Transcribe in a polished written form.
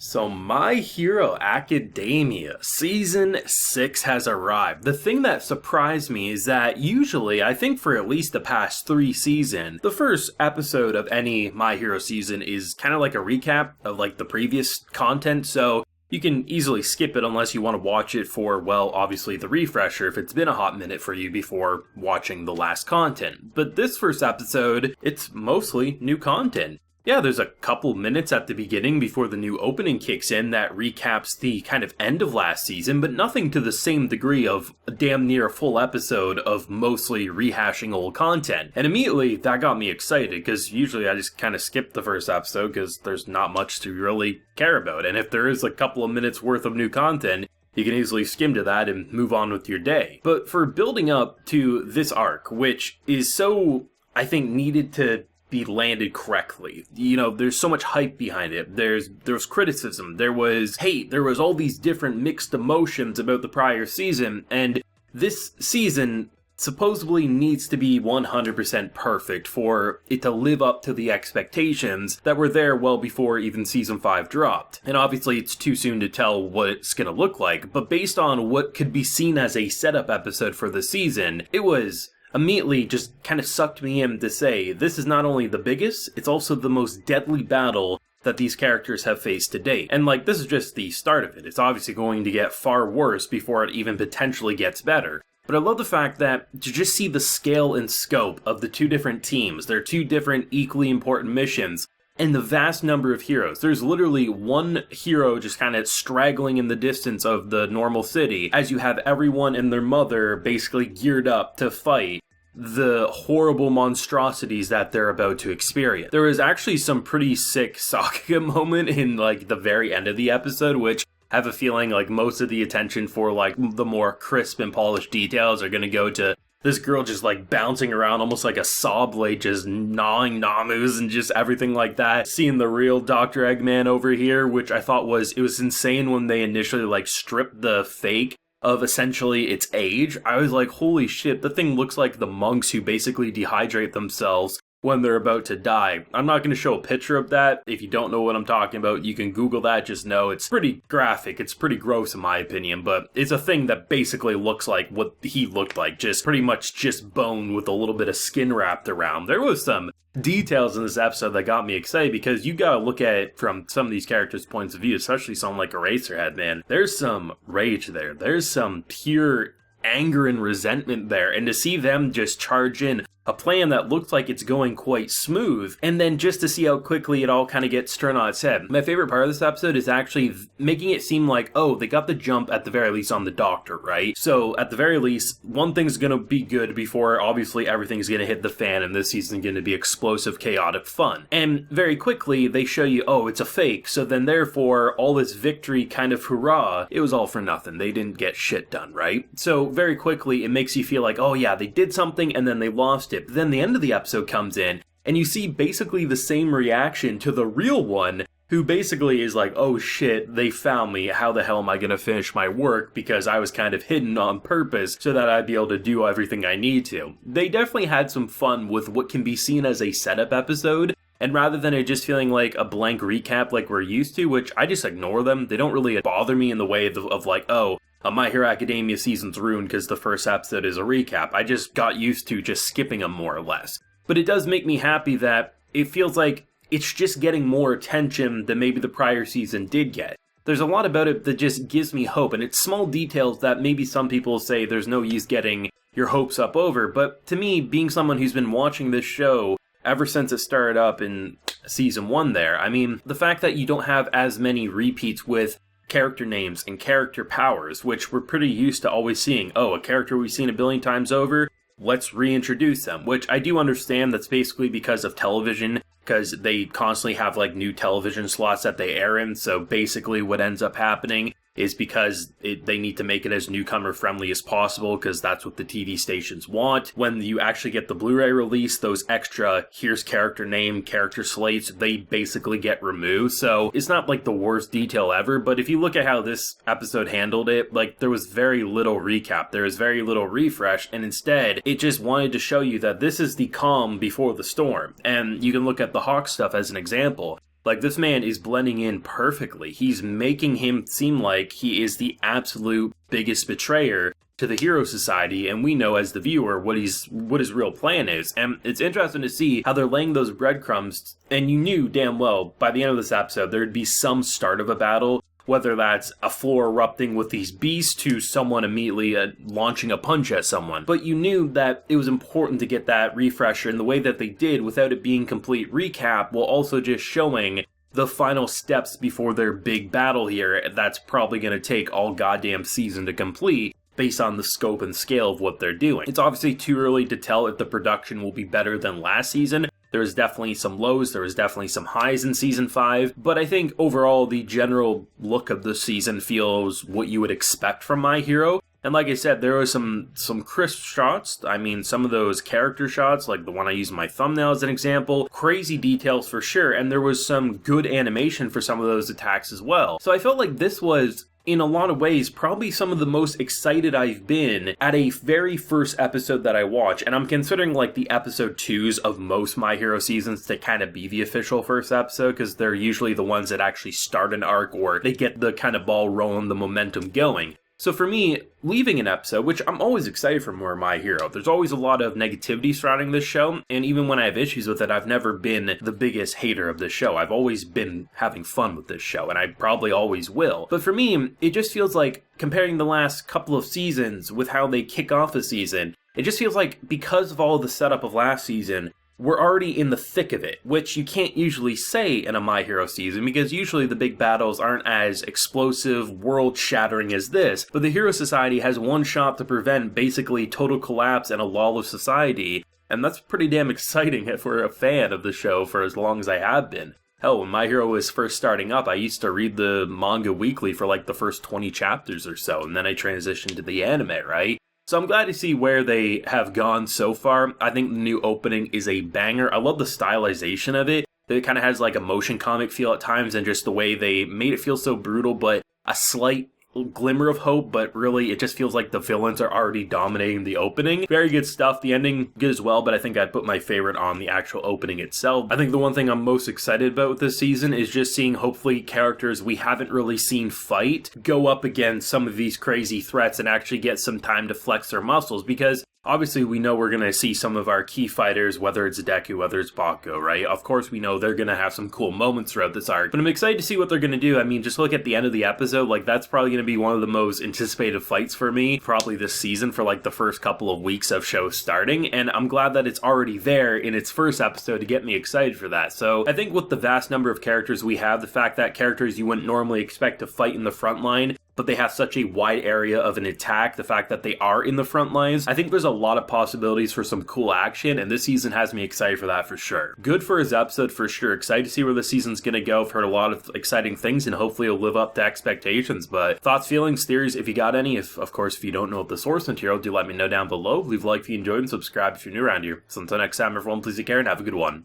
So My Hero Academia Season 6 has arrived. The thing that surprised me is that usually, I think for at least the past 3 seasons, the first episode of any My Hero season is kind of like a recap of like the previous content, so you can easily skip it unless you want to watch it for, well, obviously the refresher if it's been a hot minute for you before watching the last content. But this first episode, it's mostly new content. Yeah, there's a couple minutes at the beginning before the new opening kicks in that recaps the kind of end of last season, but nothing to the same degree of damn near a full episode of mostly rehashing old content. And immediately, that got me excited, because usually I just kind of skip the first episode because there's not much to really care about. And if there is a couple of minutes worth of new content, you can easily skim to that and move on with your day. But for building up to this arc, which is so, I think, needed to be landed correctly. You know, there's so much hype behind it. There was criticism, there was hate, there was all these different mixed emotions about the prior season, and this season supposedly needs to be 100% perfect for it to live up to the expectations that were there well before even Season 5 dropped. And obviously it's too soon to tell what it's gonna look like, but based on what could be seen as a setup episode for the season, it was immediately just kind of sucked me in to say, this is not only the biggest, it's also the most deadly battle that these characters have faced to date. And like, this is just the start of it. It's obviously going to get far worse before it even potentially gets better. But I love the fact that to just see the scale and scope of the two different teams, their two different equally important missions, and the vast number of heroes. There's literally one hero just kind of straggling in the distance of the normal city, as you have everyone and their mother basically geared up to fight the horrible monstrosities that they're about to experience. There was actually some pretty sick Saga moment in like the very end of the episode, which I have a feeling like most of the attention for like the more crisp and polished details are going to go to this girl just like bouncing around almost like a saw blade, just gnawing Namus and just everything like that. Seeing the real Dr. Eggman over here, which I thought was insane when they initially like stripped the fake of essentially its age. I was like, holy shit, the thing looks like the monks who basically dehydrate themselves when they're about to die. I'm not going to show a picture of that. If you don't know what I'm talking about, you can Google that. Just know it's pretty graphic. It's pretty gross in my opinion, but it's a thing that basically looks like what he looked like. Just pretty much just bone with a little bit of skin wrapped around. There was some details in this episode that got me excited because you gotta look at it from some of these characters' points of view, especially someone like Eraserhead, man. There's some rage there. There's some pure anger and resentment there, and to see them just charge in a plan that looks like it's going quite smooth, and then just to see how quickly it all kind of gets turned on its head. My favorite part of this episode is actually making it seem like, oh, they got the jump at the very least on the Doctor, right? So at the very least, one thing's gonna be good before obviously everything's gonna hit the fan, and this season's gonna be explosive, chaotic fun. And very quickly, they show you, oh, it's a fake, so then therefore, all this victory kind of hurrah, it was all for nothing. They didn't get shit done, right? So very quickly, it makes you feel like, oh yeah, they did something, and then they lost it. But then the end of the episode comes in, and you see basically the same reaction to the real one, who basically is like, oh shit, they found me, how the hell am I gonna finish my work, because I was kind of hidden on purpose so that I'd be able to do everything I need to. They definitely had some fun with what can be seen as a setup episode, and rather than it just feeling like a blank recap like we're used to, which I just ignore them, they don't really bother me in the way of like, oh, My Hero Academia season's ruined because the first episode is a recap. I just got used to just skipping them more or less. But it does make me happy that it feels like it's just getting more attention than maybe the prior season did get. There's a lot about it that just gives me hope, and it's small details that maybe some people say there's no use getting your hopes up over, but to me, being someone who's been watching this show ever since it started up in season 1 there, I mean, the fact that you don't have as many repeats with character names and character powers, which we're pretty used to always seeing. Oh, a character we've seen a billion times over, let's reintroduce them, which I do understand that's basically because of television, because they constantly have like new television slots that they air in, so basically what ends up happening is because they need to make it as newcomer friendly as possible, because that's what the TV stations want. When you actually get the Blu-ray release, those extra here's character name, character slates, they basically get removed. So it's not like the worst detail ever, but if you look at how this episode handled it, like there was very little recap, there was very little refresh, and instead it just wanted to show you that this is the calm before the storm. And you can look at the Hawk stuff as an example. Like, this man is blending in perfectly. He's making him seem like he is the absolute biggest betrayer to the Hero Society, and we know as the viewer what his real plan is. And it's interesting to see how they're laying those breadcrumbs, and you knew damn well by the end of this episode there'd be some start of a battle, whether that's a floor erupting with these beasts to someone immediately launching a punch at someone. But you knew that it was important to get that refresher in the way that they did without it being complete recap, while also just showing the final steps before their big battle here that's probably going to take all goddamn season to complete, based on the scope and scale of what they're doing. It's obviously too early to tell if the production will be better than last season. There was definitely some lows, there was definitely some highs in Season 5, but I think overall the general look of the season feels what you would expect from My Hero. And like I said, there were some crisp shots. I mean, some of those character shots, like the one I used in my thumbnail as an example, crazy details for sure, and there was some good animation for some of those attacks as well. So I felt like this was, in a lot of ways, probably some of the most excited I've been at a very first episode that I watch. And I'm considering like the episode 2s of most My Hero seasons to kind of be the official first episode, because they're usually the ones that actually start an arc or they get the kind of ball rolling, the momentum going. So for me, leaving an episode, which I'm always excited for more My Hero, there's always a lot of negativity surrounding this show, and even when I have issues with it, I've never been the biggest hater of this show. I've always been having fun with this show, and I probably always will. But for me, it just feels like, comparing the last couple of seasons with how they kick off the season, it just feels like because of all the setup of last season, we're already in the thick of it, which you can't usually say in a My Hero season, because usually the big battles aren't as explosive, world-shattering as this, but the Hero Society has one shot to prevent basically total collapse and a lawless society, and that's pretty damn exciting if we're a fan of the show for as long as I have been. Hell, when My Hero was first starting up, I used to read the manga weekly for like the first 20 chapters or so, and then I transitioned to the anime, right? So I'm glad to see where they have gone so far. I think the new opening is a banger. I love the stylization of it. It kind of has like a motion comic feel at times, and just the way they made it feel so brutal, but a slight glimmer of hope, but really it just feels like the villains are already dominating the opening. Very good stuff. The ending good as well, but I think I'd put my favorite on the actual opening itself. I think the one thing I'm most excited about with this season is just seeing hopefully characters we haven't really seen fight go up against some of these crazy threats and actually get some time to flex their muscles, because obviously we know we're going to see some of our key fighters, whether it's Deku, whether it's Bakugo, right? Of course we know they're going to have some cool moments throughout this arc, but I'm excited to see what they're going to do. I mean, just look at the end of the episode, like that's probably going to be one of the most anticipated fights for me, probably this season, for like the first couple of weeks of show starting, and I'm glad that it's already there in its first episode to get me excited for that. So I think with the vast number of characters we have, the fact that characters you wouldn't normally expect to fight in the front line, but they have such a wide area of an attack, the fact that they are in the front lines, I think there's a lot of possibilities for some cool action, and this season has me excited for that for sure. Good for his episode for sure. Excited to see where the season's gonna go. I've heard a lot of exciting things, and hopefully it'll live up to expectations. But thoughts, feelings, theories, if you got any, of course, if you don't know the source material, do let me know down below. Leave a like if you enjoyed, and subscribe if you're new around here. So until next time, everyone, please take care and have a good one.